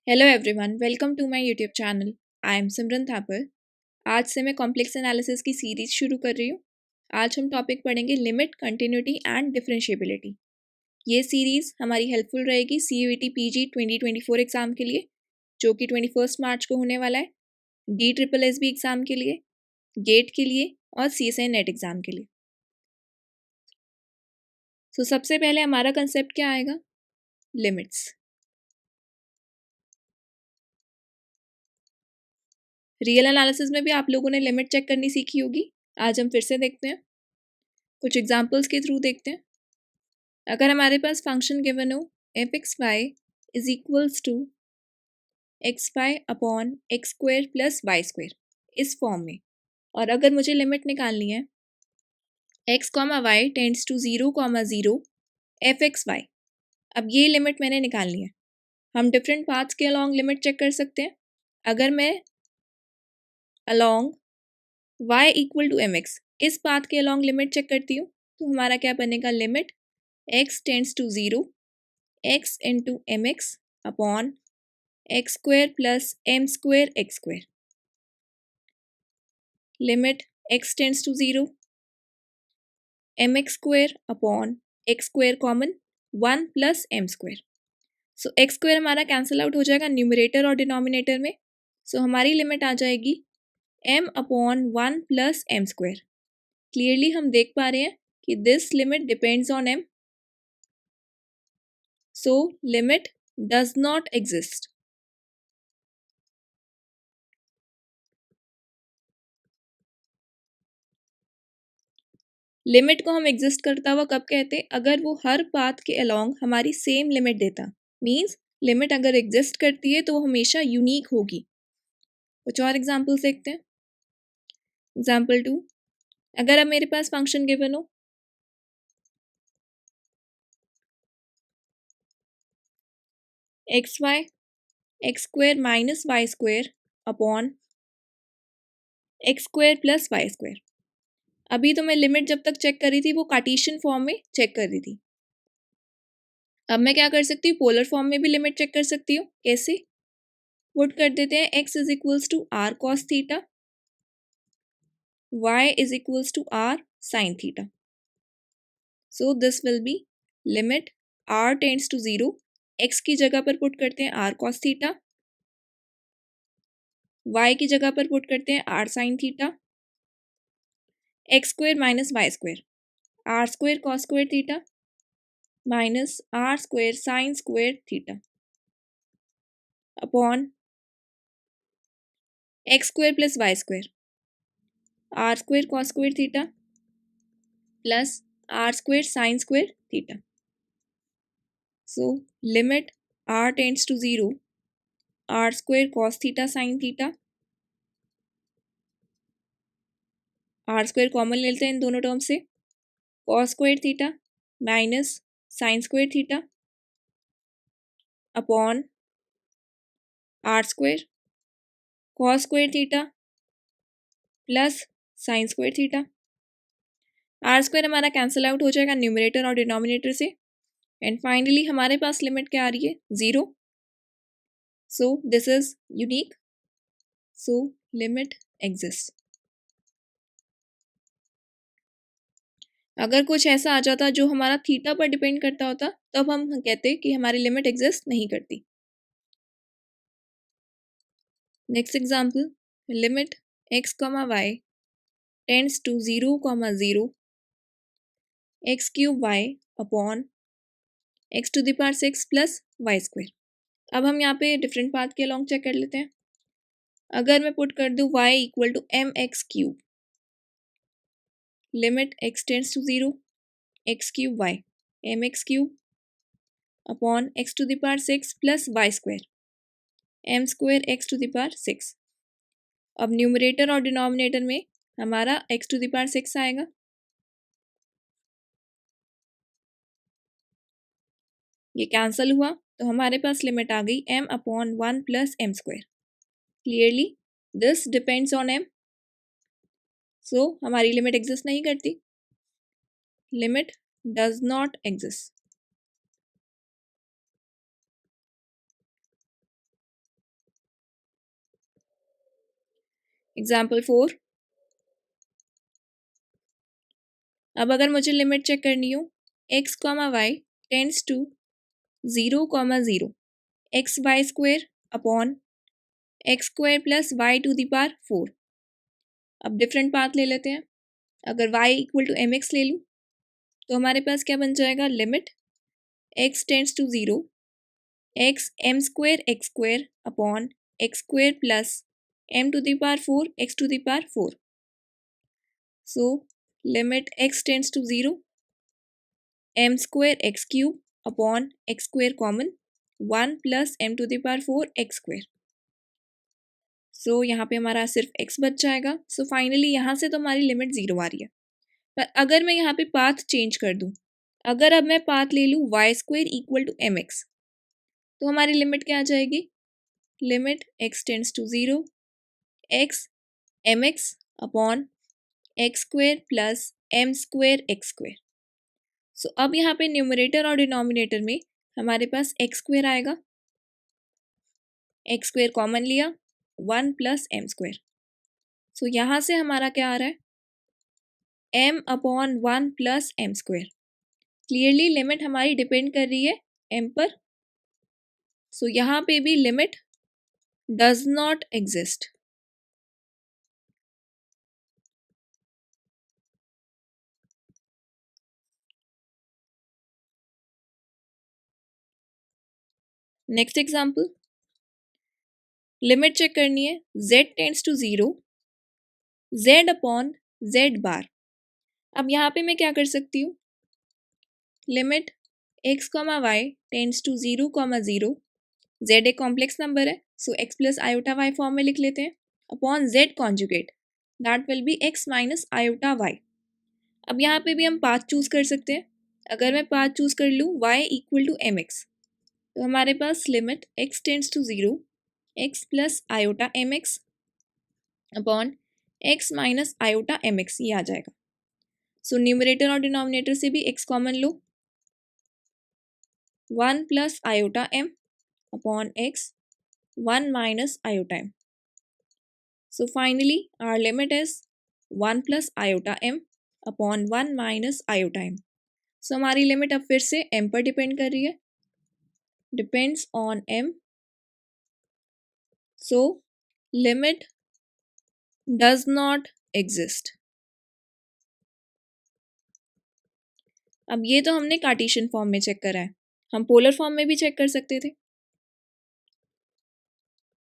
Hello everyone, welcome to my YouTube channel. I am Simran Thapar. आज से मैं कॉम्प्लेक्स एनालिसिस की सीरीज शुरू कर रही हूँ। आज हम टॉपिक पढ़ेंगे लिमिट, कंटिन्यूटी एंड डिफरेंशिएबिलिटी। ये सीरीज़ हमारी हेल्पफुल रहेगी CUET PG 2024 एग्ज़ाम के लिए, जो कि 21 मार्च को होने वाला है, DSSB एग्ज़ाम के लिए, गेट के लिए और CSI नेट एग्ज़ाम के लिए। सबसे पहले हमारा कंसेप्ट क्या आएगा? लिमिट्स। रियल एनालिसिस में भी आप लोगों ने लिमिट चेक करनी सीखी होगी। आज हम फिर से देखते हैं, कुछ एग्जांपल्स के थ्रू देखते हैं। अगर हमारे पास फंक्शन गिवन हो f(x, y) is equals to x(y) upon x square plus y square इस फॉर्म में, और अगर मुझे लिमिट निकालनी है x, y tends to 0, 0 f(x, y), अब ये लिमिट मैंने निकालनी है। हम डिफरेंट पाथ्स के अलॉन्ग लिमिट चेक कर सकते हैं। अगर मैं along y equal to mx इस पाथ के अलॉन्ग लिमिट चेक करती हूँ, तो हमारा क्या बनेगा? Limit x tends to 0 x into mx upon x square plus m square x square. Limit x tends to 0 mx square upon x square common 1 plus m square. So x square हमारा cancel out हो जाएगा numerator और denominator में। सो हमारी limit आ जाएगी m upon 1 plus m square. Clearly हम देख पा रहे हैं कि this limit depends on m, so limit does not exist. Limit को हम एग्जिस्ट करता हुआ कब कहते हैं? अगर वो हर पाथ के अलोंग हमारी सेम लिमिट देता, मीन्स लिमिट अगर एग्जिस्ट करती है तो वो हमेशा यूनिक होगी। कुछ और एग्जांपल्स देखते हैं। एग्जांपल 2, अगर अब मेरे पास फंक्शन गिवन हो xy x square minus y square upon x square plus y square. अभी तो मैं लिमिट जब तक चेक कर रही थी वो कार्टेशियन फॉर्म में चेक कर रही थी। अब मैं क्या कर सकती हूँ? पोलर फॉर्म में भी लिमिट चेक कर सकती हूँ। कैसे? पुट कर देते हैं x is equals to r cos theta, y is equals to r sine theta. So this will be limit r tends to 0, x की जगह पर पुट करते हैं आर कॉस थीटा, y की जगह पर पुट करते हैं r sine theta, x square minus y square, r square cos square theta minus r square sine square theta upon x square plus y square, r square cos square theta plus r square sine square theta. So limit r tends to 0, r square cos theta sine theta, r square common लेते हैं इन दोनों term से, cos square theta minus sine square theta upon are square cos square theta plus sine square theta. R square हमारा cancel out हो जाएगा numerator और denominator से, एंड फाइनली हमारे पास लिमिट क्या आ रही है? 0। So this is unique, so limit exist. अगर कुछ ऐसा आ जाता जो हमारा थीटा पर डिपेंड करता होता, तब हम कहते कि हमारी लिमिट एग्जिस्ट नहीं करती। Next example, limit x, y tends to 0, 0 x cube y upon x to the power 6 plus y square. अब हम यहाँ पे डिफरेंट पाथ के अलॉन्ग चेक कर लेते हैं। अगर मैं पुट कर दूँ y equal to m x cube, limit x tends to 0, x cube y m x cube upon x to the power 6 plus y square m square x to the power 6। अब numerator और denominator में हमारा x to the power 6 आएगा, ये cancel हुआ तो हमारे पास लिमिट आ गई m upon 1 plus m square. Clearly this depends on m, सो हमारी लिमिट एग्जिस्ट नहीं करती। Limit does not exist. Example 4। अब अगर मुझे लिमिट चेक करनी हो x comma y tends to 0,0 x y square upon x square plus y to the power 4। अब डिफरेंट पाथ ले लेते हैं। अगर y equal to m x ले लूँ तो हमारे पास क्या बन जाएगा, limit x tends to 0 x m square upon x square plus m to the power 4 x to the power 4। So limit x tends to 0 m square x cube upon x square common 1 plus m to the power 4 x square. So यहाँ पे हमारा सिर्फ x बच जाएगा। सो finally यहाँ से तो हमारी लिमिट 0 आ रही है। पर अगर मैं यहाँ पे पाथ चेंज कर दूँ, अगर अब मैं पाथ ले लूँ y square equal to m x, तो हमारी लिमिट क्या आ जाएगी, limit x tends to 0 x m x upon x square plus m square x square. So अब यहाँ पे न्यूमरेटर और डिनोमिनेटर में हमारे पास एक्स स्क्वेयर आएगा, एक्स स्क्वेयर कॉमन लिया 1 प्लस एम स्क्वेयर। सो यहाँ से हमारा क्या आ रहा है, m upon 1 plus m square. Clearly limit हमारी डिपेंड कर रही है m पर। सो यहाँ पे भी limit does not exist. Next example, limit check करनी है z tends to 0 z upon z bar. अब यहाँ पे मैं क्या कर सकती हूँ, limit x comma y tends to 0,0 z एक कॉम्प्लेक्स नंबर है, so x plus iota y form में लिख लेते हैं, upon z conjugate that will be x minus iota y. अब यहाँ पे भी हम पाथ चूज कर सकते हैं। अगर मैं पाथ चूज कर लूँ y equal to m x, तो हमारे पास limit x tends to 0 x plus iota m x upon x minus iota m x, ये आ जाएगा। सो न्यूमरेटर और डिनोमिनेटर से भी x कॉमन लो, 1 plus iota m upon x 1 minus iota m. So finally our limit is 1 plus iota m upon 1 minus iota m. So हमारी limit अब फिर से m पर डिपेंड कर रही है, depends on m। So limit does not exist. अब ये तो हमने कार्टेशियन फॉर्म में चेक करा है, हम पोलर फॉर्म में भी चेक कर सकते थे।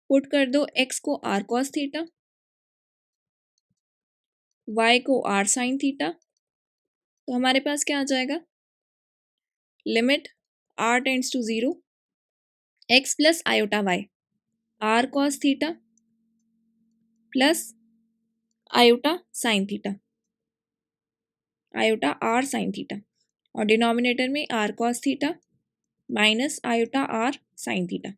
पुट कर दो x को r cos थीटा, y को r sin थीटा, तो हमारे पास क्या आ जाएगा, limit r tends to 0 x plus iota y r cos theta plus iota sine theta, iota r sine theta, और डिनोमिनेटर में r cos theta minus iota r sine theta.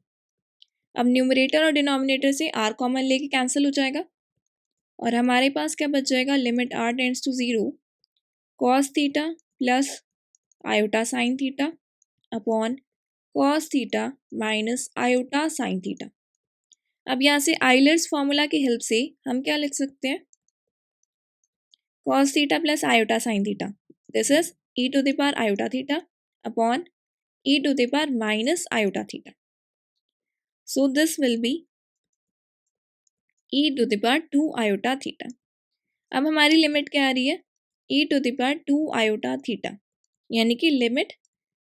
अब numerator और डिनोमिनेटर से r कॉमन लेके cancel हो जाएगा और हमारे पास क्या बच जाएगा, limit r tends to 0 cos theta plus iota sine theta upon cos theta minus iota sine theta. अब यहाँ से आइलर्स फॉर्मूला की हेल्प से हम क्या लिख सकते हैं, cos theta plus iota sine theta, this is e to the power iota theta upon e to the power minus iota theta. So this will be e to the power 2 iota theta. अब हमारी limit क्या आ रही है, e to the power 2 iota theta, यानी कि limit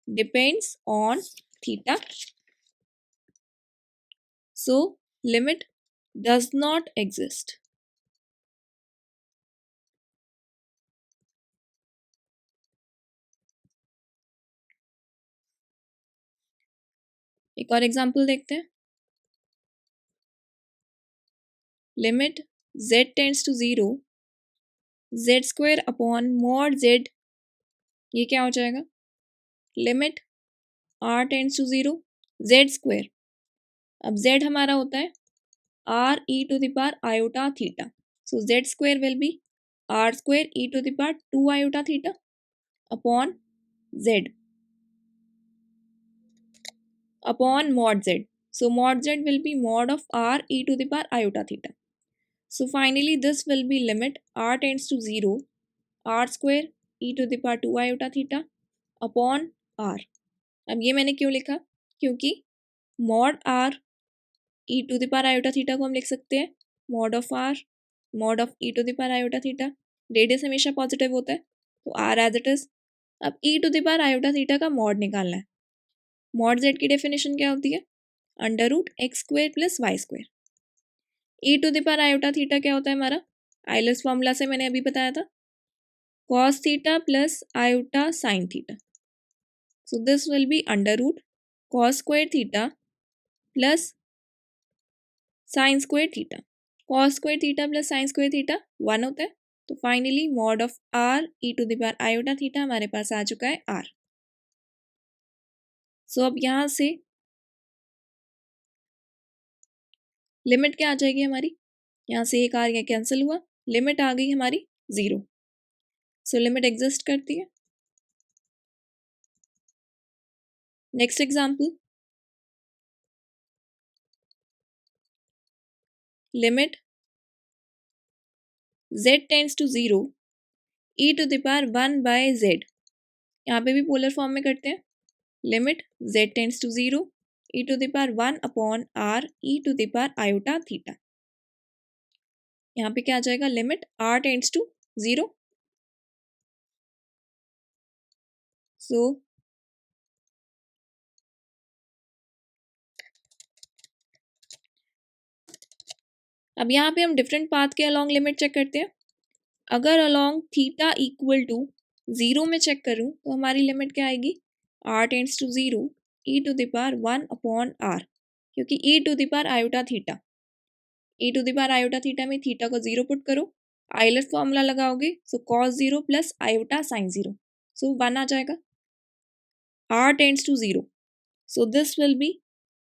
depends on theta. So limit does not exist. एक और एग्जांपल देखते हैं, limit z tends to 0 z square upon mod z, ये क्या हो जाएगा, limit r tends to 0 z square. अब z हमारा होता है r e to the power iota theta, so z square will be r square e to the power 2 iota theta upon z upon mod z, so mod z will be mod of r e to the power iota theta। So finally this will be limit r tends to 0 r square e to the power 2 iota theta upon r. अब ये मैंने क्यों लिखा, क्योंकि mod r e to the power iota theta को हम लिख सकते हैं mod of r mod of e to the power iota theta, radius हमेशा पॉजिटिव होता है तो r एज इट इज। अब e to the power iota theta का मॉड निकालना है। मॉड z की डेफिनेशन क्या होती है, under root x square plus y square. e to the power iota theta क्या होता है हमारा, आइलर्स फॉर्मूला से मैंने अभी बताया था, cos theta plus iota sine theta. So this will be under root cos square theta plus sine square theta. cos square theta plus sine square theta 1 होता है, तो finally mod of r e to the power iota theta हमारे पास आ चुका है r। सो अब यहाँ से लिमिट क्या आ जाएगी हमारी, यहाँ से एक r यहाँ कैंसिल हुआ, लिमिट आ गई हमारी 0। सो लिमिट एग्जिस्ट करती है। Next example, limit z tends to 0 e to the power 1 by z, यहाँ पे भी पोलर फॉर्म में करते हैं, limit z tends to 0 e to the power 1 upon r e to the power iota theta. यहाँ पे क्या आ जाएगा, limit r tends to 0। So अब यहाँ पे हम डिफरेंट पाथ के अलॉन्ग लिमिट चेक करते हैं। अगर अलॉन्ग थीटा इक्वल टू 0 में चेक करूँ तो हमारी लिमिट क्या आएगी, r tends to 0 e to the power 1 upon r, क्योंकि e to the power iota theta, e to the power iota theta में थीटा को 0 पुट करो, आइलर फॉर्मूला लगाओगे, so cos 0 plus iota sine 0, so 1 आ जाएगा। r tends to 0, so this will be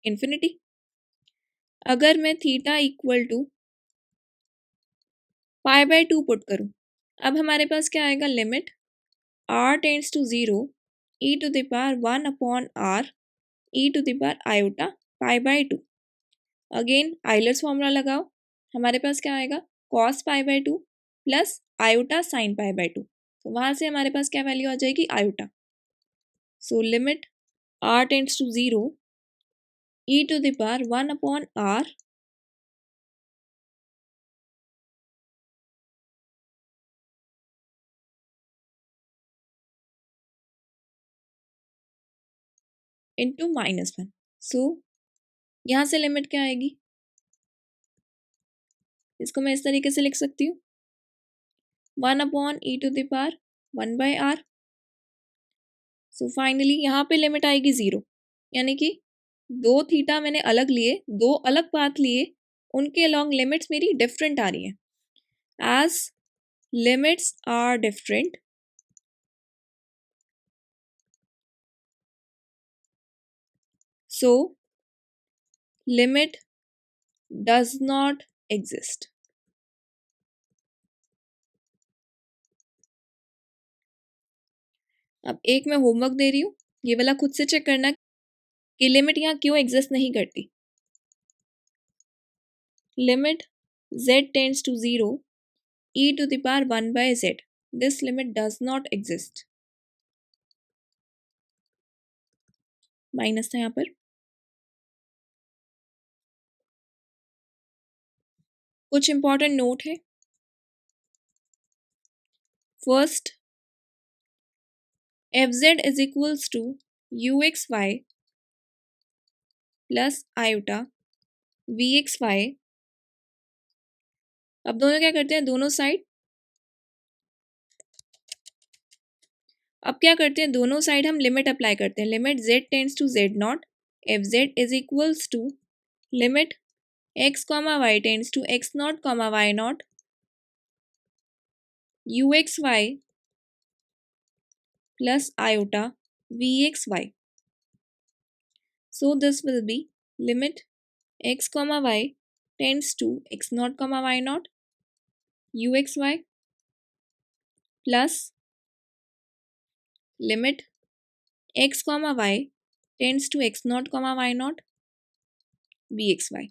infinity. अगर मैं theta equal to pi by 2 put करूँ, अब हमारे पास क्या आएगा, limit r tends to 0 e to the power 1 upon r e to the power iota pi by 2। Again Euler's formula लगाओ, हमारे पास क्या आएगा, cos pi by 2 plus iota sine pi by 2, तो वहाँ से हमारे पास क्या वैल्यू आ जाएगी, iota. So limit r tends to 0 e to the power 1 upon r into -1। So यहाँ से लिमिट क्या आएगी, इसको मैं इस तरीके से लिख सकती हूँ, 1 upon e to the power 1 by r। So finally यहाँ पे लिमिट आएगी 0, यानी कि दो थीटा मैंने अलग लिए, दो अलग पाथ लिए, उनके अलॉन्ग लिमिट्स मेरी डिफरेंट आ रही हैं। As limits are different, so limit does not exist. अब एक मैं होमवर्क दे रही हूँ, ये वाला खुद से चेक करना कि लिमिट यहाँ क्यों एग्जिस्ट नहीं करती। Limit z tends to 0 e to the power 1 by z, this limit does not exist. Minus था यहाँ पर। कुछ इंपॉर्टेंट नोट है। First, fz is equals to uxy plus iota vxy। अब दोनों क्या करते हैं, दोनों साइड, अब क्या करते हैं, दोनों साइड हम लिमिट अप्लाई करते हैं। Limit z tends to z not fz is equals to limit x comma y tends to x not comma y not uxy plus iota vxy। So this will be limit x comma y tends to x naught comma y naught uxy plus limit x comma y tends to x naught comma y naught vxy।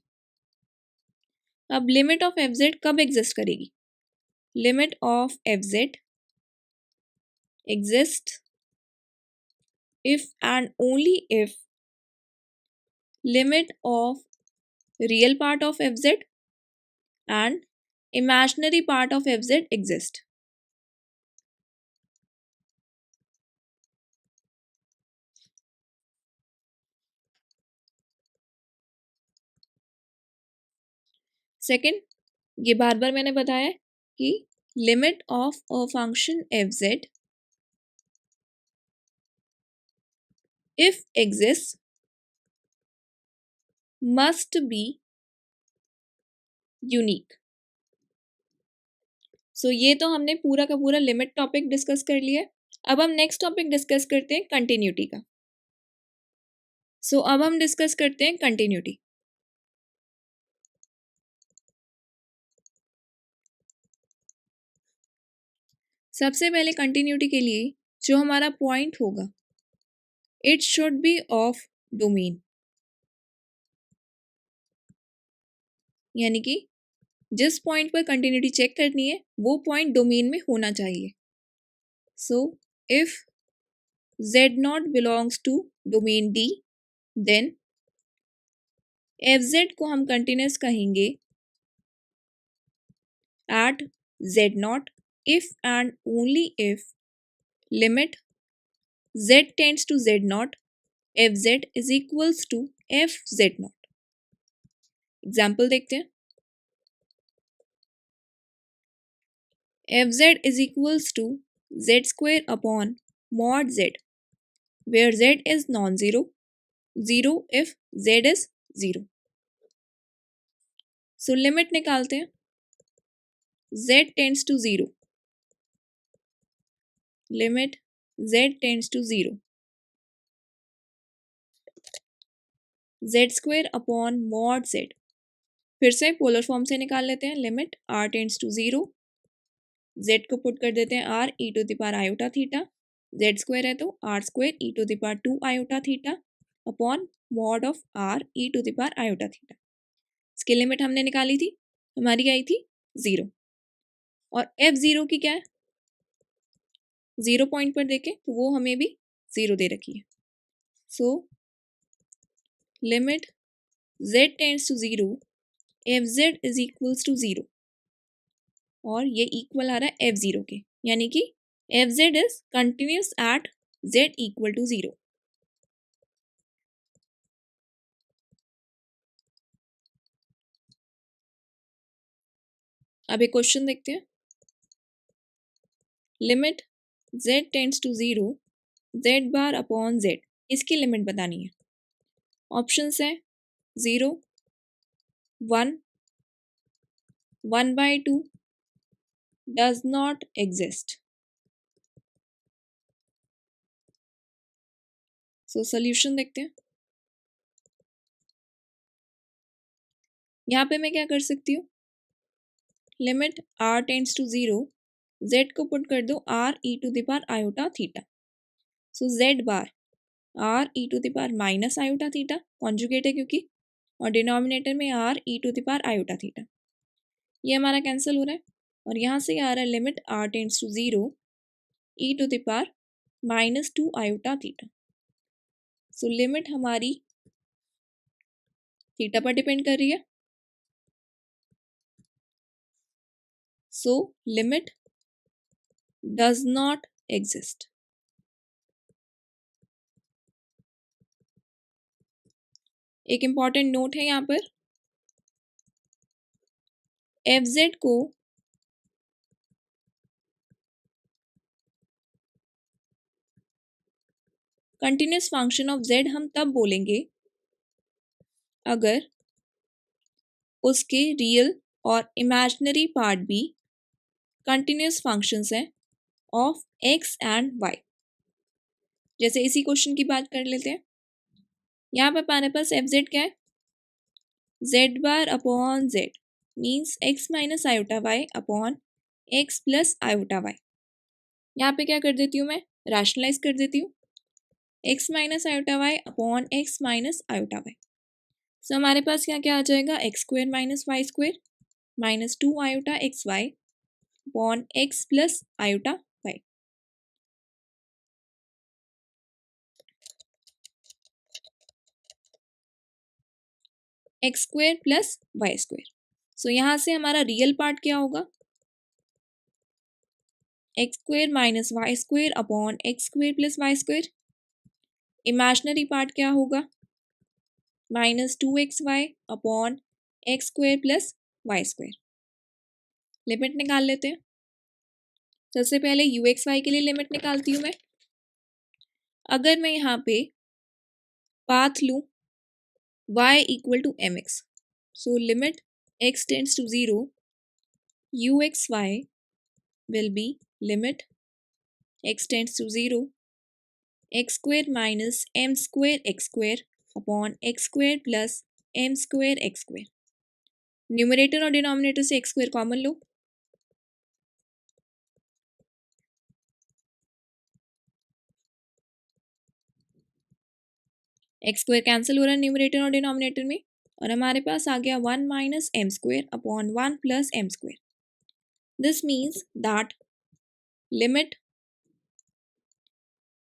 अब limit of f Z कब exist करेगी? Limit of f Z exist if and only if limit of real part of fz and imaginary part of fz exist. Second, ये बार बार मैंने बताया कि limit of a function fz if exists must be unique. So ये तो हमने पूरा का पूरा लिमिट टॉपिक डिस्कस कर लिया. अब हम नेक्स्ट टॉपिक डिस्कस करते हैं कंटिन्यूटी का. सो अब हम डिस्कस करते हैं कंटिन्यूटी. सबसे पहले कंटिन्यूटी के लिए जो हमारा पॉइंट होगा, it should be of domain, यानी कि जिस पॉइंट पर कंटिन्यूटी चेक करनी है वो पॉइंट डोमेन में होना चाहिए. So if z not belongs to domain D, then fz को हम कंटिन्यूस कहेंगे at z not if and only if limit z tends to z naught fz is equals to fz naught. Example देखते हैं. fz is equals to z square upon mod z, where z is non-zero, 0 if z is 0. So limit निकालते हैं. z tends to 0, limit z tends to 0, z square upon mod z. फिर से polar form से निकाल लेते हैं. Limit r tends to 0, z को put कर देते हैं r e to the power iota theta, z square है तो r square e to the power 2 iota theta upon mod of r e to the power iota theta. इसकी limit हमने निकाली थी, हमारी आई थी 0. और f0 की क्या है, 0 पॉइंट पर देखें तो वो हमें भी 0 दे रखी है. So limit z tends to 0 fz is equals to 0, और ये इक्वल आ रहा है f0 के, यानी कि fz is continuous at z equal to 0. अब एक क्वेश्चन देखते हैं. Limit z tends to 0 z bar upon z, इसकी लिमिट बतानी है. ऑप्शंस है 0, 1, 1/2, does not exist. So solution देखते हैं. यहाँ पे मैं क्या कर सकती हूँ, limit r tends to 0, z को पुट कर दो r e to the power iota theta. So z bar r e to the power minus iota theta, conjugate है क्योंकि, और डिनोमिनेटर में r e to the power iota theta. ये हमारा cancel हो रहा है, और यहाँ से आ रहा है limit r tends to 0 e to the power minus 2 iota theta. So limit हमारी थीटा पर डिपेंड कर रही है. So limit does not exist. एक इम्पॉर्टेंट नोट है यहाँ पर, fz को कंटिन्यूस फंक्शन ऑफ z हम तब बोलेंगे अगर उसके रियल और इमेजिनरी पार्ट भी कंटिन्यूस फंक्शंस हैं ऑफ x एंड y. जैसे इसी क्वेश्चन की बात कर लेते हैं. यहाँ पर हमारे पास fz क्या है, z bar upon z means x minus iota y upon x plus iota y. यहाँ पे क्या कर देती हूँ मैं, रैशनलाइज कर देती हूँ, x minus iota y upon x minus iota y. So हमारे पास क्या क्या आ जाएगा, x square minus y square, minus 2 iota x y upon x plus iota y. X square plus y square. So यहाँ से हमारा रियल पार्ट क्या होगा, x square minus y square upon x square plus y square. Imaginary part क्या होगा, minus 2xy upon x square plus y square. Limit निकाल लेते हैं। सबसे पहले uxy के लिए लिमिट निकालती हूँ मैं। अगर मैं यहाँ पे पाथ लूँ y equal to mx, so limit x tends to 0, uxy will be limit x tends to 0, x square minus m square x square upon x square plus m square x square। Numerator और denominator से x square common लो, x square cancel हो रहा है numerator और denominator में, और हमारे पास आ गया 1 minus m square upon 1 plus m square. This means that limit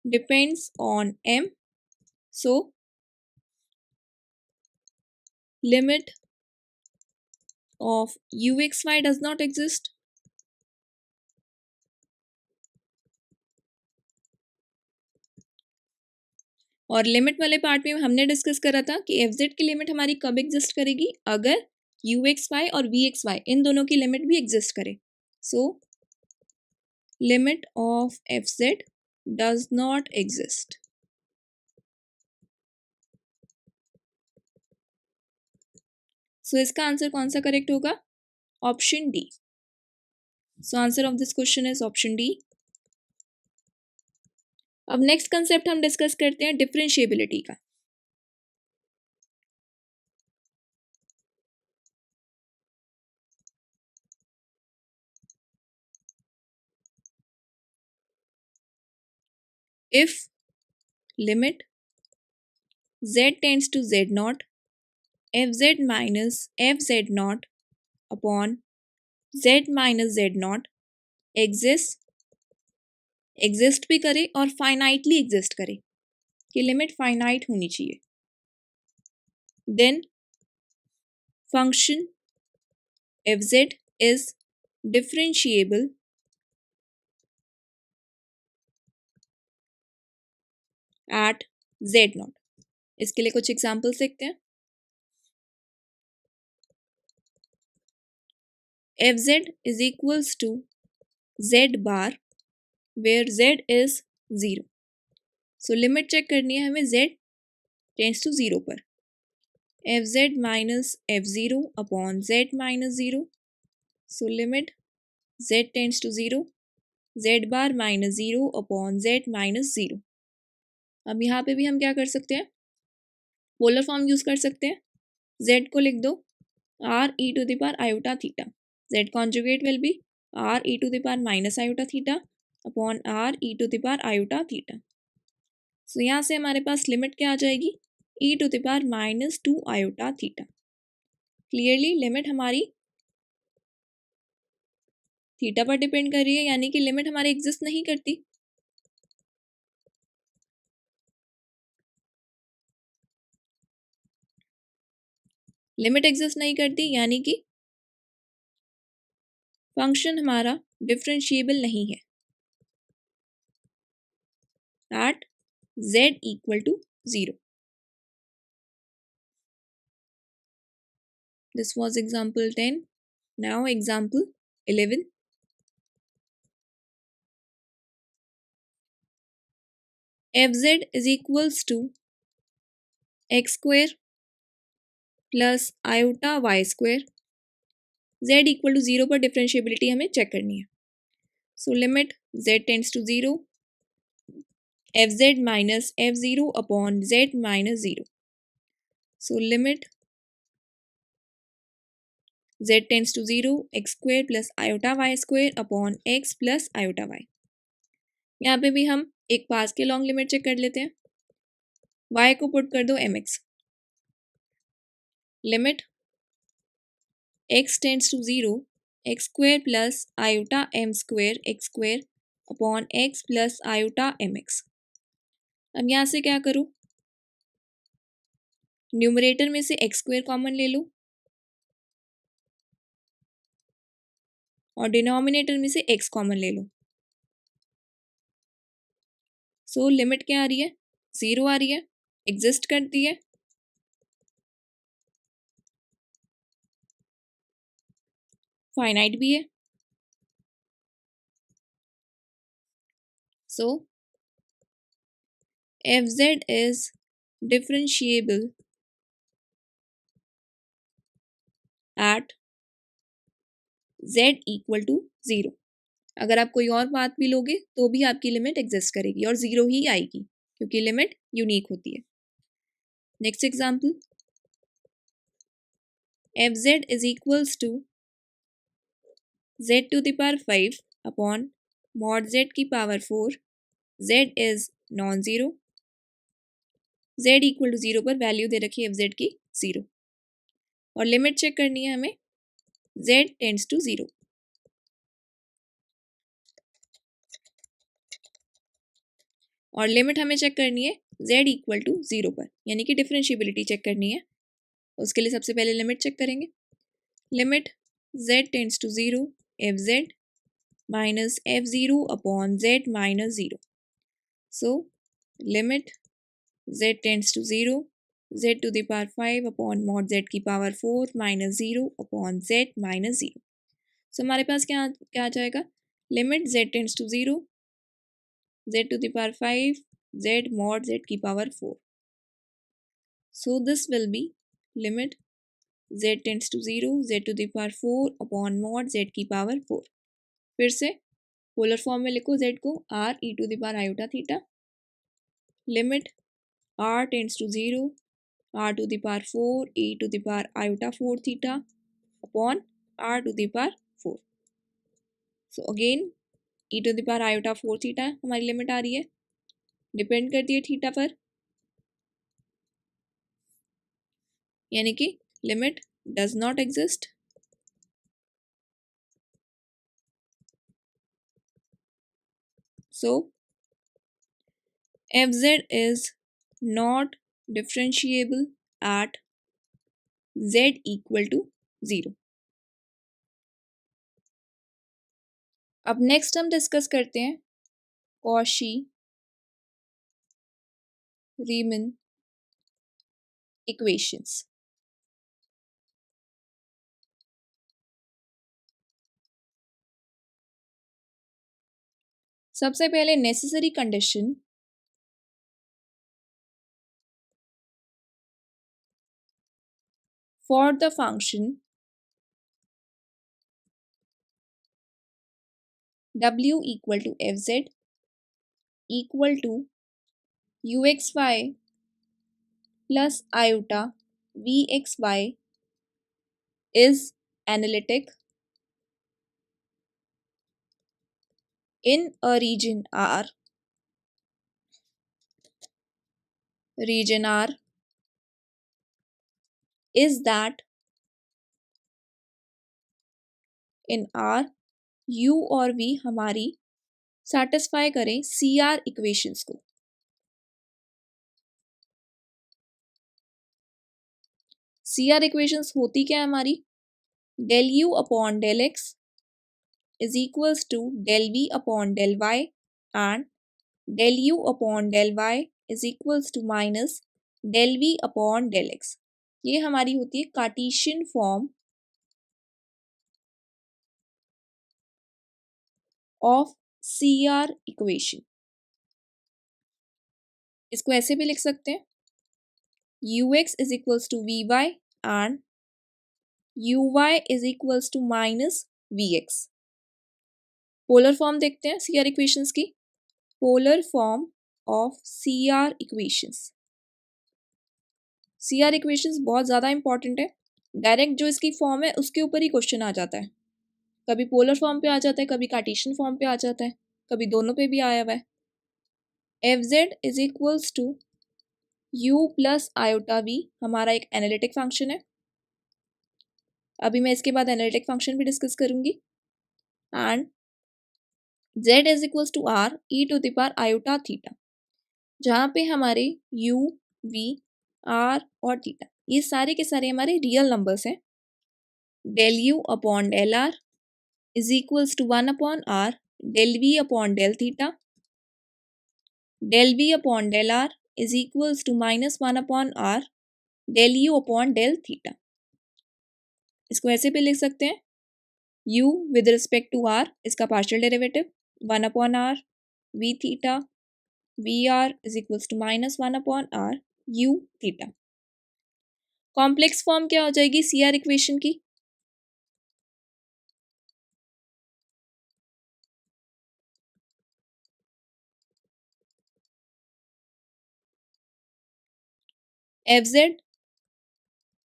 depends on m, so limit of uxy does not exist। और लिमिट वाले पार्ट में हमने डिस्कस करा था कि एफ जेड की लिमिट हमारी कब एग्जिस्ट करेगी, अगर यू एक्स वाई और वी एक्स वाई इन दोनों की लिमिट भी एग्जिस्ट करे। So limit of f z does not exist. So इसका आंसर कौन सा करेक्ट होगा, option D. So answer of this question is option D. अब नेक्स्ट कंसेप्ट हम डिस्कस करते हैं डिफरेंशिएबिलिटी का। If limit z tends to z naught f z minus f z naught upon z minus z not exist भी करे और finitely exist करे, कि लिमिट फाइनाइट होनी चाहिए, then function f z is differentiable at z not. इसके लिए कुछ एग्जाम्पल्स देखते हैं। F z is equals to z bar where z is 0। So limit check करनी है हमें जेड टेंड्स टू 0 पर, f z minus f zero upon z minus 0। So limit z tends to 0, z bar minus 0 upon z minus 0। अब यहाँ पे भी हम क्या कर सकते हैं, पोलर फॉर्म यूज कर सकते हैं। जेड को लिख दो r e to the power iota theta, z conjugate will be r e to the power minus iota theta upon r e to the power iota theta. So यहाँ से हमारे पास लिमिट क्या आ जाएगी, e to the power minus 2 iota theta. Clearly limit हमारी theta पर depend कर रही है, यानी कि लिमिट हमारी एग्जिस्ट नहीं करती। लिमिट एग्जिस्ट नहीं करती यानी कि फंक्शन हमारा डिफरेंशिएबल नहीं है at z equal to 0। This was example 10. Now example 11. fz is equals to x square plus iota y square, z equal to 0 पर डिफरेंशिएबिलिटी हमें चेक करनी है। So limit z tends to 0, fz minus f0 upon z minus 0। So limit z tends to 0, x square plus iota y square upon x plus iota y। यहाँ पे भी हम एक पास के लॉन्ग लिमिट चेक कर लेते हैं। y को पुट कर दो mx, limit x tends to 0 x square plus iota m square x square upon x plus iota m x. अब यहाँ से क्या करूँ, न्यूमरेटर में से एक्स स्क्वायर कॉमन ले लो और डिनोमिनेटर में से एक्स कॉमन ले लो। सो लिमिट क्या आ रही है, 0 आ रही है, एग्जिस्ट करती है। फाइनाइट भी है। So f z is differentiable at z equal to 0। अगर आप कोई और बात भी लोगे तो भी आपकी लिमिट एग्जिस्ट करेगी और 0 ही आएगी क्योंकि लिमिट यूनिक होती है। Next example, f z is equals to z to the power 5 upon mod z की पावर 4। z इज non zero, z equal to 0 पर वैल्यू दे रखी है एफ जेड की 0 और लिमिट चेक करनी है हमें z टेंड्स टू 0। और लिमिट हमें चेक करनी है z इक्वल टू 0 पर, यानी कि डिफरेंशिएबिलिटी चेक करनी है। उसके लिए सबसे पहले लिमिट चेक करेंगे। Limit z tends to 0 f z minus f zero upon z minus 0। So limit z tends to 0 z to the power 5 upon mod z की power 4 minus 0 upon z minus 0। सो हमारे पास क्या क्या आ जाएगा, limit z tends to 0 z to the power 5 z mod z की power 4। So this will be limit z tends to 0 z to the power 4 upon mod z की power 4। फिर से पोलर फॉर्म में लिखो z को r e to the power iota theta. Limit r tends to 0 r to the power 4 e to the power iota 4 theta upon r to the power 4। So again e to the power iota 4 theta हमारी limit आ रही है, depend करती है theta पर, यानी कि limit does not exist. So f z is not differentiable at z equal to 0। अब नेक्स्ट हम डिस्कस करते हैं कॉशी रीमन इक्वेशंस। सबसे पहले necessary condition for the function w equal to f z equal to u x y plus iota v x y is analytic in a region R, region R is that in R U और V हमारी सेटिस्फाई करें CR equations को। CR equations होती क्या है हमारी, del U upon del x is equals to del V upon del y and del U upon del y is equals to minus del V upon del x. ये हमारी होती है Cartesian form of CR equation. इसको ऐसे भी लिख सकते हैं ux is equals to vy and uy is equals to minus vx। Polar form देखते हैं CR इक्वेशंस की। Polar form of CR equations. CR equations बहुत ज़्यादा इंपॉर्टेंट है, डायरेक्ट जो इसकी फॉर्म है उसके ऊपर ही क्वेश्चन आ जाता है। कभी पोलर फॉर्म पे आ जाता है, कभी कार्टेशियन फॉर्म पे आ जाता है, कभी दोनों पे भी आया हुआ है। F z is equals to u plus iota v हमारा एक एनालिटिक फंक्शन है। अभी मैं इसके बाद एनालिटिक फंक्शन भी डिस्कस करूंगी। And z is equals to r e to the power iota theta, जहाँ पे हमारे u, v, r और थीटा ये सारे के सारे हमारे रियल नंबर्स हैं। Del u upon del r is equals to 1 upon r del v upon del theta, del v upon del r is equals to -1 upon r del u upon del theta. इसको ऐसे भी लिख सकते हैं, u with respect to r इसका partial derivative 1 upon r v theta v r is equals to -1 upon r u theta. Complex form क्या हो जाएगी सी आर इक्वेशन की? F z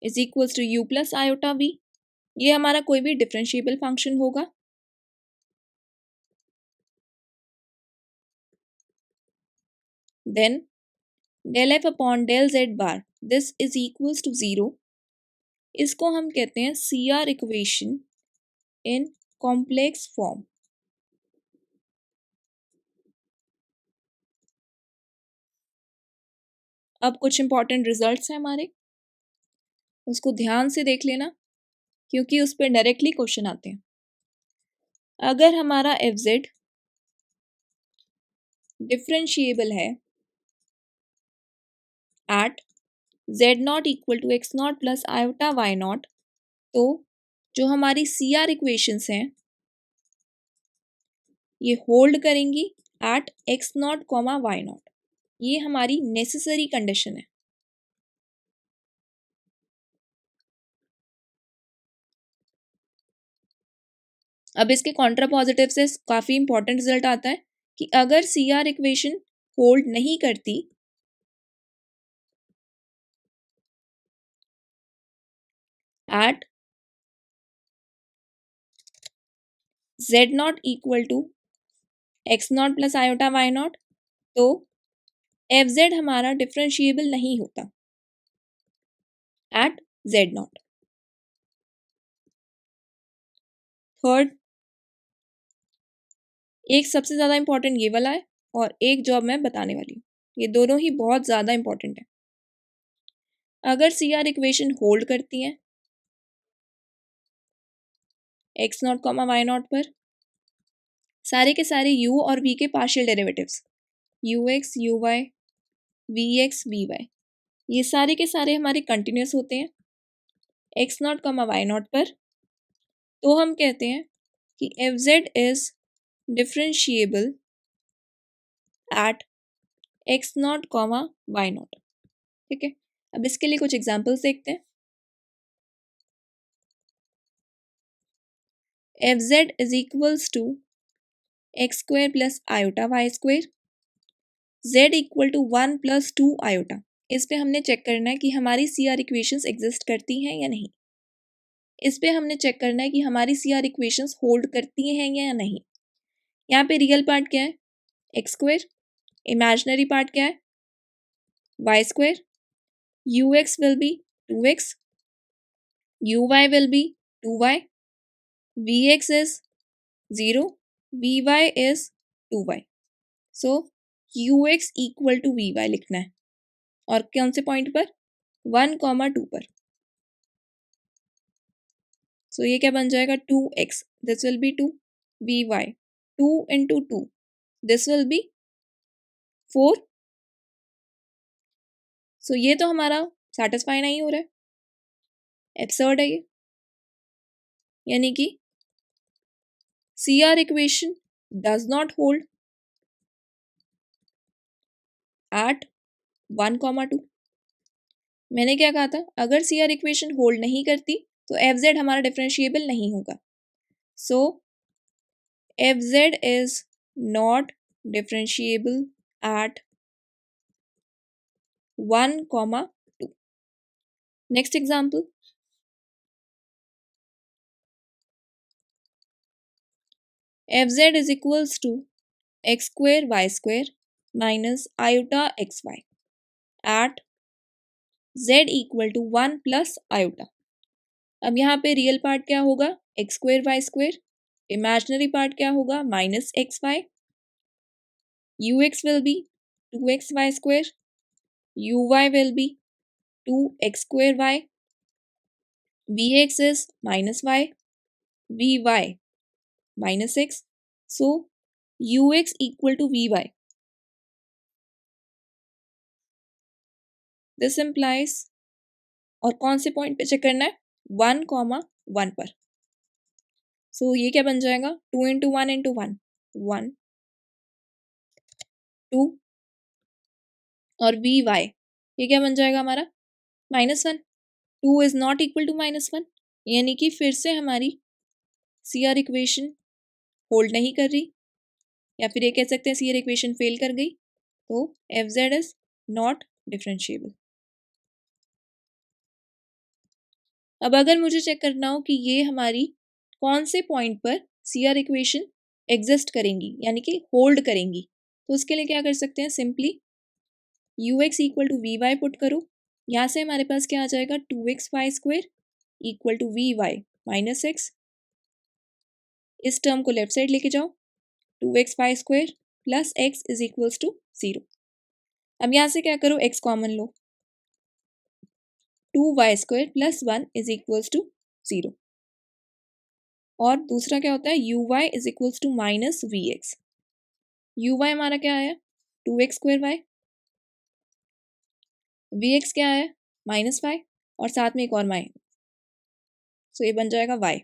is equals to u plus iota v, ये हमारा कोई भी differentiable function होगा। Then del f upon del z bar this is equals to 0, इसको हम कहते हैं सी R equation in complex form. अब कुछ इंपॉर्टेंट रिजल्ट्स हैं हमारे, उसको ध्यान से देख लेना क्योंकि उस पर डायरेक्टली क्वेश्चन आते हैं। अगर हमारा एफ जेड डिफरेंशिएबल है at z not equal to x not plus iota y not, तो जो हमारी सी आर इक्वेशंस हैं ये होल्ड करेंगी at x not comma y not, ये हमारी नेसेसरी कंडीशन है। अब इसके कॉन्ट्रा पॉजिटिव से काफ़ी इंपॉर्टेंट रिजल्ट आता है कि अगर सी आर इक्वेशन होल्ड नहीं करती at z not equal to x not plus iota y not, तो एफ जेड हमारा डिफरेंशिएबल नहीं होता एट जेड नॉट। थर्ड, एक सबसे ज़्यादा इंपॉर्टेंट ये वाला है और एक जो अब मैं बताने वाली हूँ, ये दोनों ही बहुत ज़्यादा इंपॉर्टेंट है। अगर सी आर इक्वेशन होल्ड करती है x not comma y not पर, सारे के सारे u और v के partial derivatives u x u y v x v y ये सारे के सारे हमारे कंटिन्यूस होते हैं x not comma y not पर, तो हम कहते हैं कि f z is differentiable at x not comma y not. ठीक है, अब इसके लिए कुछ एग्जांपल्स देखते हैं। F z is equals to x square plus iota y square, z equal to 1 plus 2 iota. इस पे हमने चेक करना है कि हमारी सी आर इक्वेशंस एग्जिस्ट करती हैं या नहीं। इस पे हमने चेक करना है कि हमारी सी आर इक्वेशंस होल्ड करती हैं या नहीं। यहाँ पे रियल पार्ट क्या है एक्स स्क्वायर, इमेजिनरी पार्ट क्या है y square, u x will be 2x, u y will be 2y, v x is 0, v y is 2y। So u x equal to v y लिखना है और कौन से point पर 1,2 पर। सो ये क्या बन जाएगा 2x, this will be 2, v y 2 into 2 this will be 4। सो ये तो हमारा सेटिस्फाई नहीं हो रहा है, एब्सर्ड है ये, यानी कि C R equation does not hold at 1,2। मैंने क्या कहा था, अगर सी आर इक्वेशन होल्ड नहीं करती तो एफ जेड हमारा डिफरेंशिएबल नहीं होगा। So f z is not differentiable at 1,2। Next example, f z is equals to x square y square minus iota x y at z equal to 1 plus iota. अब यहाँ पे real part क्या होगा, x square y square, imaginary part क्या होगा, minus x y, u x will be 2x y square, u y will be 2x square y, v x is minus Y, v y minus x. So ux equal to vy. This implies, और कौन से point पे check करना है, 1,1 पर. सो ये क्या बन जाएगा, 2 इंटू 1 इंटू 1 1 2, और वी वाई ये क्या बन जाएगा हमारा, -1. 2 इज नॉट इक्वल टू -1, यानी कि फिर से हमारी सी आर इक्वेशन होल्ड नहीं कर रही, या फिर ये कह सकते हैं सी आर इक्वेशन फेल कर गई. तो f z is not differentiable. अब अगर मुझे चेक करना हो कि ये हमारी कौन से पॉइंट पर सी आर इक्वेशन एग्जिस्ट करेंगी, यानी कि होल्ड करेंगी, तो उसके लिए क्या कर सकते हैं, simply u x equal to v y put करो. यहाँ से हमारे पास क्या आ जाएगा, 2x y square equal to v y minus x. इस टर्म को लेफ्ट साइड लेके जाओ, 2x y square plus x is equals to 0. अब यहाँ से क्या करो, x कॉमन लो, 2y square plus 1 is equals to 0. और दूसरा क्या होता है, u y is equals to minus v x. U y हमारा क्या आया, 2x square y, v x क्या आया, -y, और साथ में एक और माइनस, सो ये बन जाएगा y.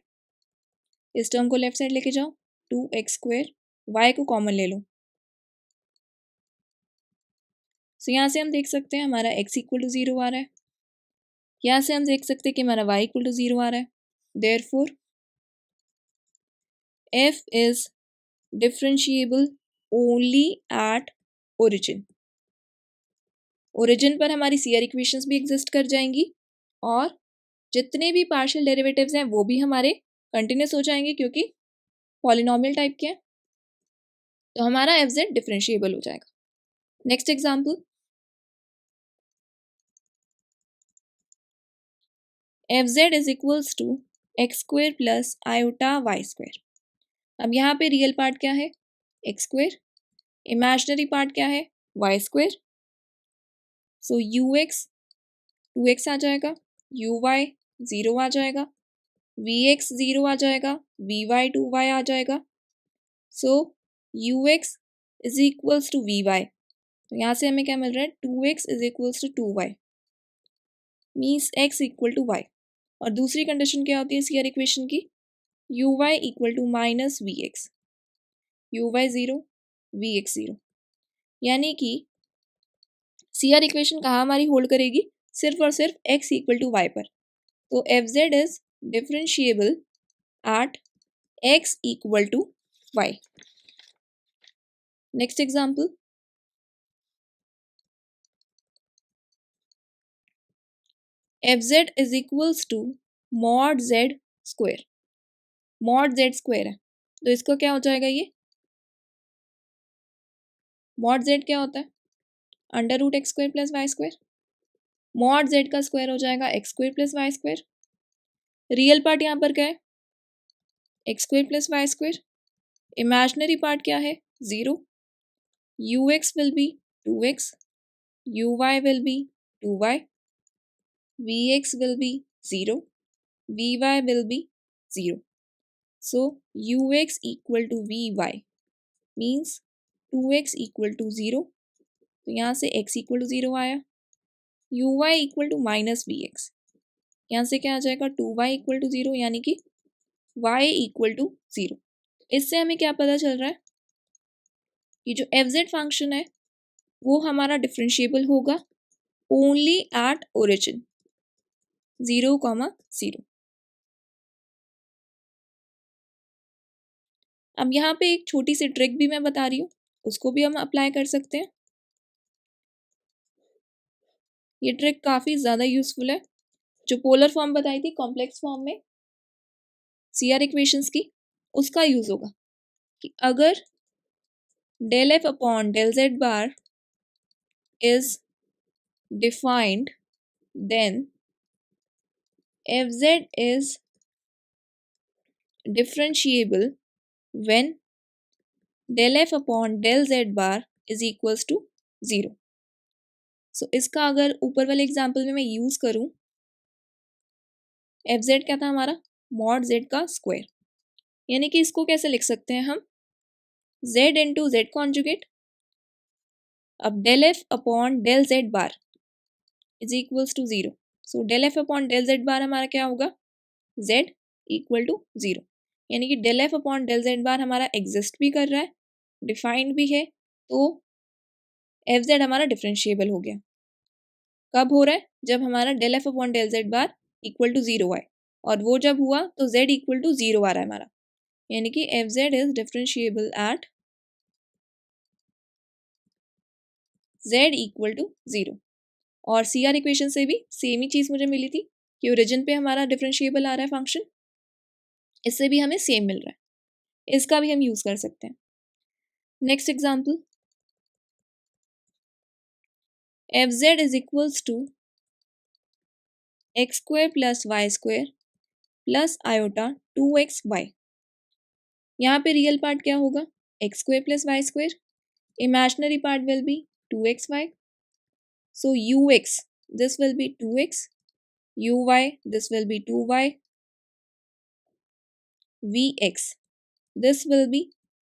इस टर्म को लेफ्ट साइड लेके जाओ, 2x स्क्वेयर, y को कॉमन ले लो. सो यहाँ से हम देख सकते हैं हमारा x इक्वल टू 0 आ रहा है, यहाँ से हम देख सकते हैं कि हमारा y इक्वल टू 0 आ रहा है. Therefore f is differentiable only at origin. Origin पर हमारी सी आर इक्वेशंस भी एग्जिस्ट कर जाएंगी, और जितने भी पार्शियल डेरिवेटिव्स हैं वो भी हमारे कंटिन्यूस हो जाएंगे, क्योंकि पॉलिनोमियल टाइप के हैं. तो हमारा एफ जेड डिफरेंशिएबल हो जाएगा. Next example, f z is equals to x square plus iota y square. अब यहाँ पे रियल पार्ट क्या है, एक्स स्क्वेयर, इमेजिनरी पार्ट क्या है, y square. So u x 2x आ जाएगा, यू वाई 0 आ जाएगा, वी एक्स 0 आ जाएगा, वी वाई 2y आ जाएगा. So u x is equals to v y. तो यहाँ से हमें क्या मिल रहा है, 2x is equals to 2y, means x equal to y. और दूसरी कंडीशन क्या होती है सी आर इक्वेशन की, u y equal to minus v x, u y 0, v x 0. यानी कि सी आर इक्वेशन कहाँ हमारी होल्ड करेगी, सिर्फ और सिर्फ x इक्वल टू y पर. तो f z is differentiable at x equal to y. Next example, f z is equals to mod z square. Mod z square है, तो इसको क्या हो जाएगा, ये मॉड जेड क्या होता है, under root x square plus y square. Mod z का स्क्वायर हो जाएगा x square plus y square. Real part यहाँ पर क्या है, x square plus y square. Imaginary part क्या है, 0. U x will be 2x, u y will be 2y, v x will be 0, v y will be 0. So u x equal to v y means 2x equal to 0. तो यहाँ से x equal to 0 आया. U y equal to minus v x, यहाँ से क्या आ जाएगा, 2y equal to 0, यानी कि y इक्वल टू 0. इससे हमें क्या पता चल रहा है कि जो एफ जेड फंक्शन है वो हमारा डिफरेंशिएबल होगा ओनली एट ओरिजिन 0,0. अब यहाँ पे एक छोटी सी ट्रिक भी मैं बता रही हूँ, उसको भी हम अप्लाई कर सकते हैं. ये ट्रिक काफ़ी ज़्यादा यूजफुल है. जो पोलर फॉर्म बताई थी कॉम्प्लेक्स फॉर्म में सी आर इक्वेशंस की, उसका यूज होगा कि अगर del f upon del z bar is defined, then fz is differentiable when del f upon del z bar is equals to 0. सो इसका अगर ऊपर वाले एग्जाम्पल में मैं यूज़ करूँ, एफ जेड क्या था हमारा, मॉड जेड का स्क्वायर, यानी कि इसको कैसे लिख सकते हैं हम, जेड इंटू जेड कॉन्जुगेट, अब del f upon del z bar is equals to 0. So del f upon del z bar हमारा क्या होगा, जेड इक्वल टू 0, यानी कि del f upon del z bar हमारा एग्जिस्ट भी कर रहा है, डिफाइंड भी है, तो एफ जेड हमारा डिफरेंशिएबल हो गया. कब हो रहा है, जब हमारा del f upon del z bar equal to 0 आए, और वो जब हुआ तो जेड इक्वल टू 0 आ रहा है हमारा, यानी कि f z is differentiable at z equal to 0. और सी आर इक्वेशन से भी सेम ही चीज़ मुझे मिली थी कि ओरिजिन पे हमारा डिफरेंशिएबल आ रहा है फंक्शन, इससे भी हमें सेम मिल रहा है, इसका भी हम यूज़ कर सकते हैं. Next example, f z is equals to x square plus y square plus iota 2xy. यहाँ पे रियल पार्ट क्या होगा, x square plus y square, imaginary part will be 2xy. So ux this will be 2x, uy this will be 2y, vx this will be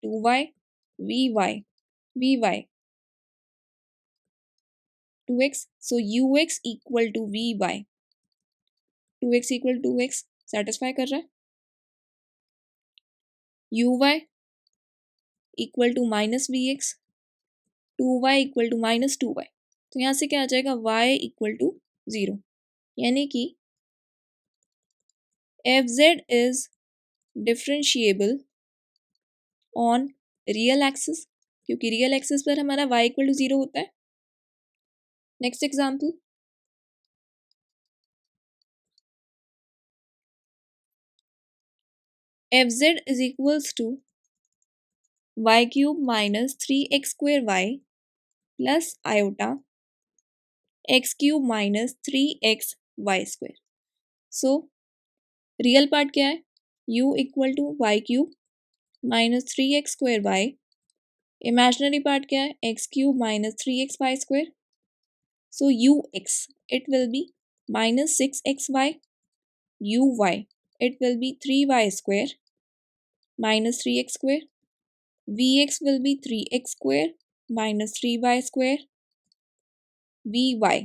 2y, vy 2x. So ux equal to vy, 2x equal to 2x satisfy कर रहा है, uy equal to minus vx, 2y equal to minus 2y. तो यहाँ से क्या आ जाएगा, y equal to 0, यानी कि fz is differentiable on real axis, क्योंकि रियल एक्सिस पर हमारा y इक्वल टू 0 होता है. Next example, fz is equals to y cube minus 3x square y plus iota x cube minus 3x y square. So real part क्या है, u equal to y cube minus 3x square y, imaginary part क्या है, x cube minus 3x y square. So ux it will be minus 6xy, uy it will be 3y square minus 3x square, vx will be 3x square minus 3y square, vy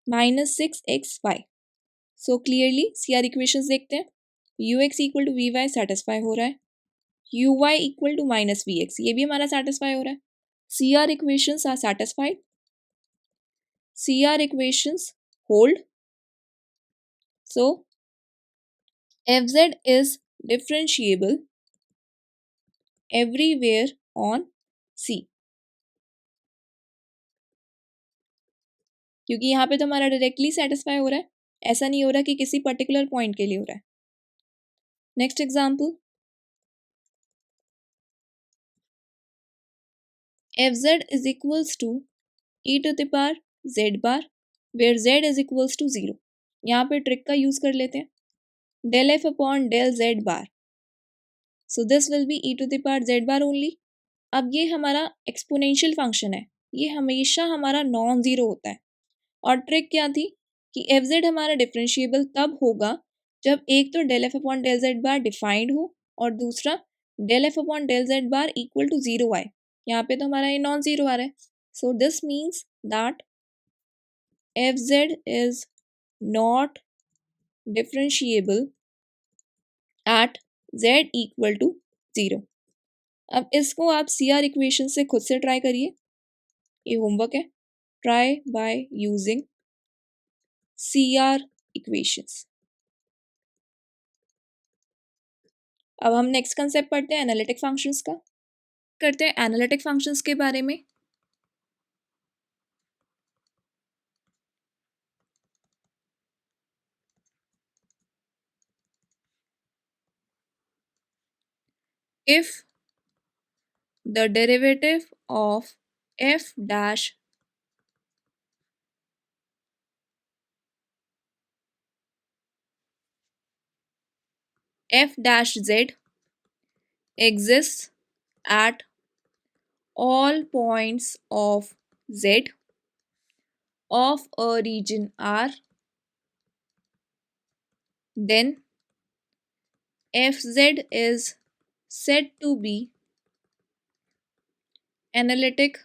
minus 6xy. So clearly C R equations देखते हैं, ux equal to v y satisfy हो रहा है, u y equal to minus v x ये भी हमारा satisfy हो रहा है. C R equations are satisfied, C R equations hold. So f z is differentiable everywhere on C, क्योंकि यहाँ पे तो हमारा डायरेक्टली सेटिस्फाई हो रहा है, ऐसा नहीं हो रहा कि किसी पर्टिकुलर पॉइंट के लिए हो रहा है. Next example, f z is equals to e to the power z bar where z is equals to 0. यहाँ पे ट्रिक का यूज कर लेते हैं, del f upon del z bar, so this will be e to the power z bar only. अब ये हमारा exponential function है, ये हमेशा हमारा नॉन ज़ीरो होता है. और ट्रिक क्या थी कि एफ जेड हमारा डिफरेंशिएबल तब होगा जब एक तो del f upon del z bar defined हो और दूसरा del f upon del z bar equal to 0 आए. यहाँ पे तो हमारा ये नॉन ज़ीरो आ रहा है, so this means that f z is not differentiable at z equal to 0. अब इसको आप सी आर इक्वेशन से खुद से ट्राई करिए, ये होमवर्क है, try by using C R equations. अब हम नेक्स्ट कंसेप्ट पढ़ते हैं एनालिटिक फंक्शंस का, करते हैं एनालिटिक फंक्शंस के बारे में. If the derivative of f dash f dash z exists at all points of z of a region R, then fz is said to be analytic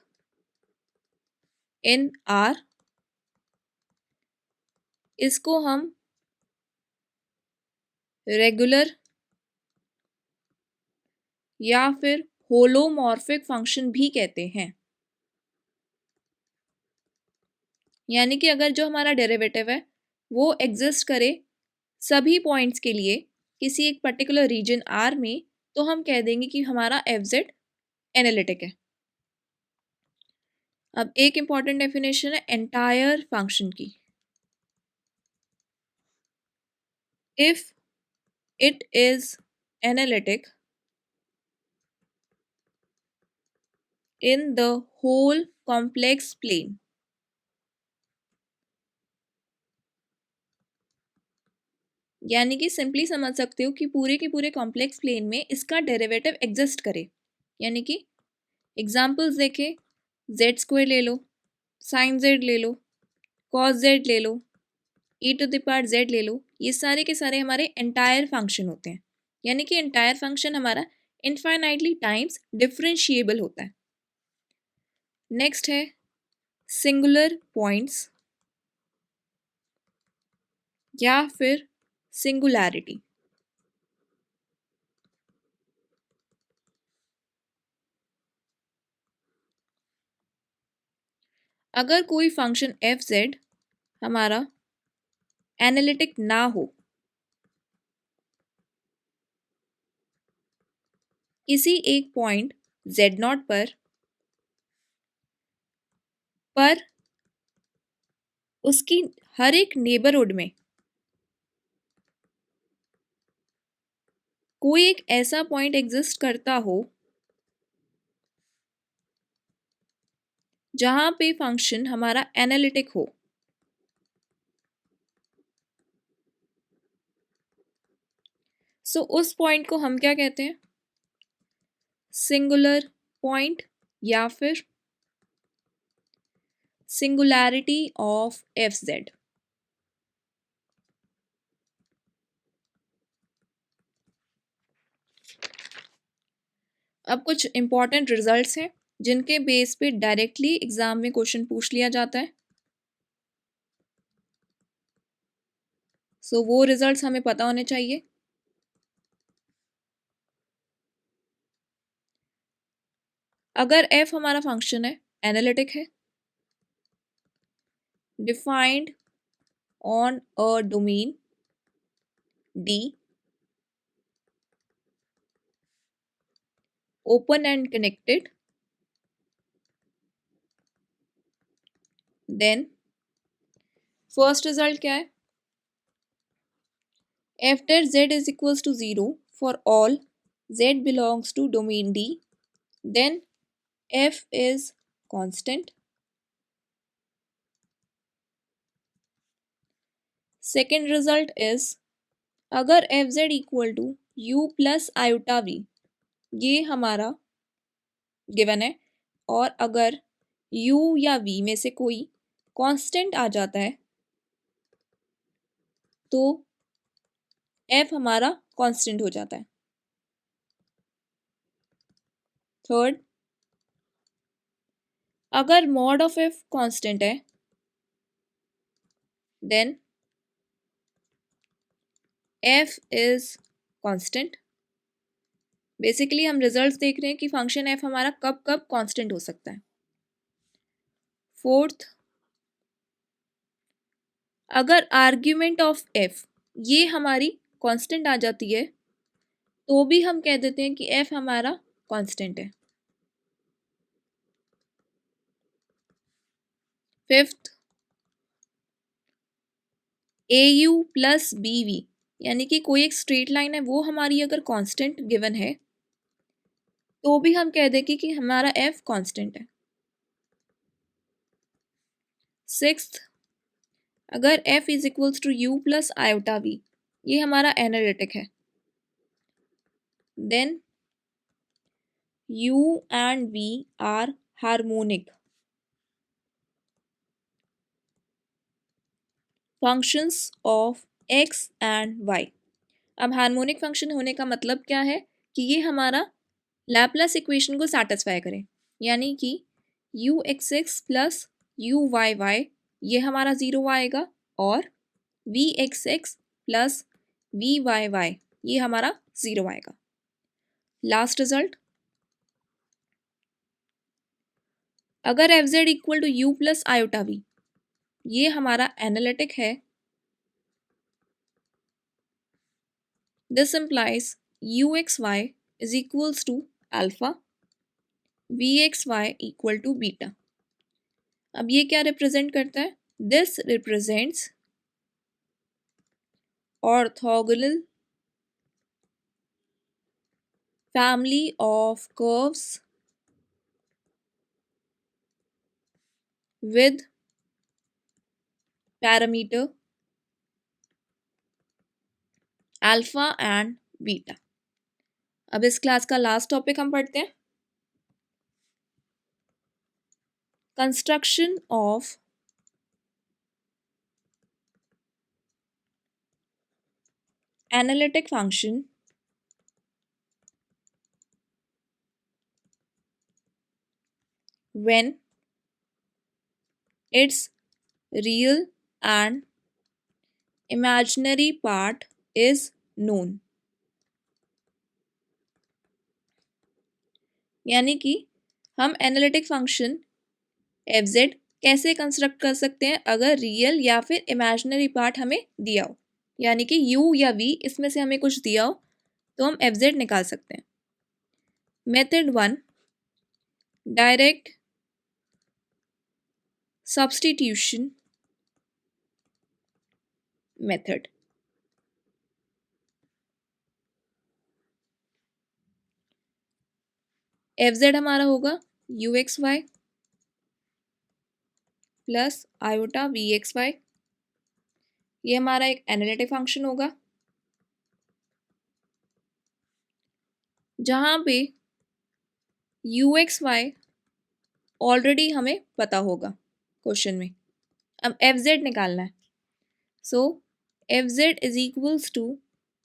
in R. इसको हम regular या फिर holomorphic function भी कहते हैं। यानी कि अगर जो हमारा डेरिवेटिव है वो एग्जिस्ट करे सभी पॉइंट्स के लिए किसी एक पर्टिकुलर रीजन आर में, तो हम कह देंगे कि हमारा एफ जेड एनालिटिक है। अब एक इंपॉर्टेंट डेफिनेशन है एंटायर फंक्शन की। If it is analytic in the whole complex plane, यानी कि सिंपली समझ सकते हो कि पूरे के पूरे कॉम्प्लेक्स प्लेन में इसका डेरिवेटिव एग्जिस्ट करे। यानी कि एग्जाम्पल्स देखें, जेड स्क्वायर ले लो, साइन जेड ले लो, कॉस जेड ले लो, ई टू द पावर जेड ले लो, ये सारे के सारे हमारे एंटायर फंक्शन होते हैं। यानी कि एंटायर फंक्शन हमारा इनफाइनाइटली टाइम्स डिफरेंशिएबल होता है। नेक्स्ट है सिंगुलर पॉइंट्स या फिर सिंगुलैरिटी। अगर कोई फंक्शन एफ जेड हमारा एनालिटिक ना हो, किसी एक पॉइंट जेड नॉट पर उसकी हर एक नेबरहुड में कोई एक ऐसा पॉइंट एग्जिस्ट करता हो जहां पे फंक्शन हमारा एनालिटिक हो, सो उस पॉइंट को हम क्या कहते हैं? सिंगुलर पॉइंट या फिर सिंगुलैरिटी ऑफ एफ जेड। अब कुछ इंपॉर्टेंट रिजल्ट्स हैं जिनके बेस पे डायरेक्टली एग्जाम में क्वेश्चन पूछ लिया जाता है। सो वो रिजल्ट्स हमें पता होने चाहिए। अगर एफ हमारा फंक्शन है, एनालिटिक है, defined on a domain D, open and connected, then first result क्या है? F dash z is equals to 0 for all z belongs to domain D, then f is constant. Second result is अगर f z equal to u plus iota v, ये हमारा given है, और अगर u या v में से कोई कांस्टेंट आ जाता है तो f हमारा कांस्टेंट हो जाता है। थर्ड, अगर मॉड ऑफ f कांस्टेंट है देन f इज कांस्टेंट। बेसिकली हम रिजल्ट्स देख रहे हैं कि फंक्शन f हमारा कब कब कांस्टेंट हो सकता है। फोर्थ, अगर आर्ग्यूमेंट ऑफ f ये हमारी कांस्टेंट आ जाती है तो भी हम कह देते हैं कि f हमारा कांस्टेंट है। Fifth, a u plus b v, यानी कि कोई एक स्ट्रेट लाइन है वो हमारी अगर कांस्टेंट गिवन है तो भी हम कह दें कि हमारा f कांस्टेंट है। सिक्स्थ, अगर f is equals to u plus iota v, ये हमारा एनालिटिक है। then u and v are harmonic functions of x and y. अब हार्मोनिक फंक्शन होने का मतलब क्या है कि ये हमारा लैपलेस इक्वेशन को सेटिस्फाई करें, यानी कि u x x plus u y y ये हमारा ज़ीरो आएगा और v x x plus v y y ये हमारा ज़ीरो आएगा. लास्ट रिजल्ट, अगर f z equal to u plus iota v ये हमारा एनालिटिक है, this implies u x y is equals to alpha, v x y equal to beta. अब ये क्या रिप्रेजेंट करता है? This represents orthogonal family of curves with parameter alpha and beta. अब इस क्लास का लास्ट टॉपिक हम पढ़ते हैं, construction of analytic function when its real and imaginary part is known. यानी कि हम एनालिटिक फंक्शन एफ जेड कैसे कंस्ट्रक्ट कर सकते हैं अगर रियल या फिर इमेजिनरी पार्ट हमें दिया हो, यानी कि u या v इसमें से हमें कुछ दिया हो तो हम एफ जेड निकाल सकते हैं. Method 1, direct substitution method. F z हमारा होगा u x y plus iota v x y, ये हमारा एक एनालिटिक फंक्शन होगा जहाँ पे यू एक्स वाई ऑलरेडी हमें पता होगा क्वेश्चन में. अब एफ जेड निकालना है, so f z is equals to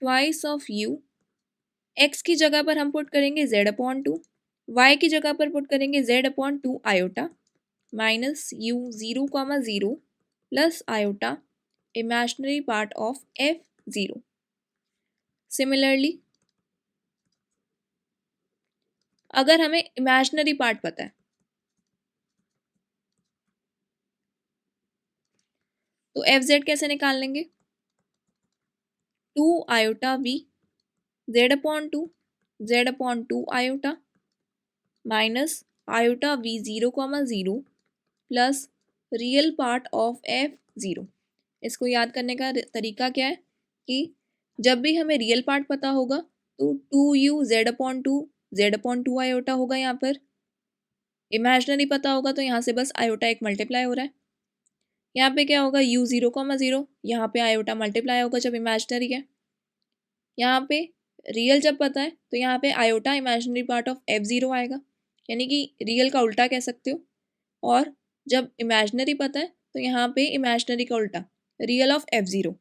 twice of u. X की जगह पर हम पुट करेंगे जेड अपॉन टू, वाई की जगह पर पुट करेंगे Z upon two iota minus you zero comma zero plus iota imaginary part of f zero. Similarly अगर हमें इमेजिनरी पार्ट पता है तो एफ जेड कैसे निकाल लेंगे? Two iota v z upon two iota minus iota v zero comma zero plus real part of f zero. इसको याद करने का तरीका क्या है कि जब भी हमें रियल पार्ट पता होगा तो two u z upon two iota होगा, यहाँ पर इमेजिनरी पता होगा तो यहाँ से बस आयोटा एक मल्टीप्लाई हो रहा है. यहाँ पे क्या होगा? यू ज़ीरो कॉमा ज़ीरो, यहाँ पे आयोटा मल्टीप्लाई होगा जब इमेजिनरी है. यहाँ पे रियल जब पता है तो यहाँ पे iota imaginary part of f zero आएगा, यानी कि रियल का उल्टा कह सकते हो. और जब इमेजिनरी पता है तो यहाँ पे इमेजिनरी का उल्टा real of f zero.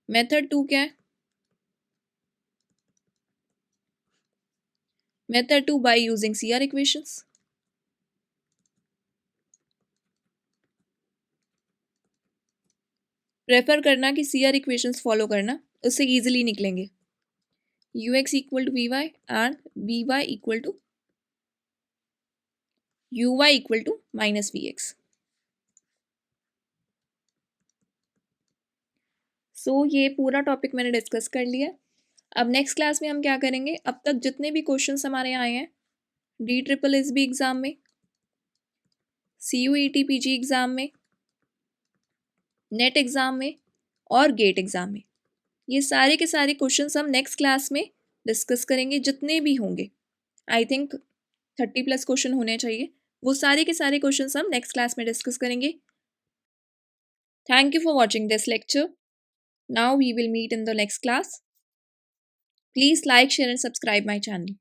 Method 2 क्या है? Method 2 by using C R equations. Prefer करना कि सी आर इक्वेशंस फॉलो करना, उससे ईजिली निकलेंगे. U x equal to v y and v y equal to u y equal to minus v x. So ये पूरा topic मैंने discuss कर लिया. अब नेक्स्ट क्लास में हम क्या करेंगे, अब तक जितने भी क्वेश्चंस हमारे यहाँ आए हैं D triple S B exam में, C U E T P G exam में, नेट एग्ज़ाम में और गेट एग्ज़ाम में, ये सारे के सारे क्वेश्चंस हम नेक्स्ट क्लास में डिस्कस करेंगे. जितने भी होंगे, आई थिंक 30+ क्वेश्चन होने चाहिए, वो सारे के सारे क्वेश्चंस हम नेक्स्ट क्लास में डिस्कस करेंगे. Thank you for watching this lecture. Now we will meet in the next class. Please like, share and subscribe my channel.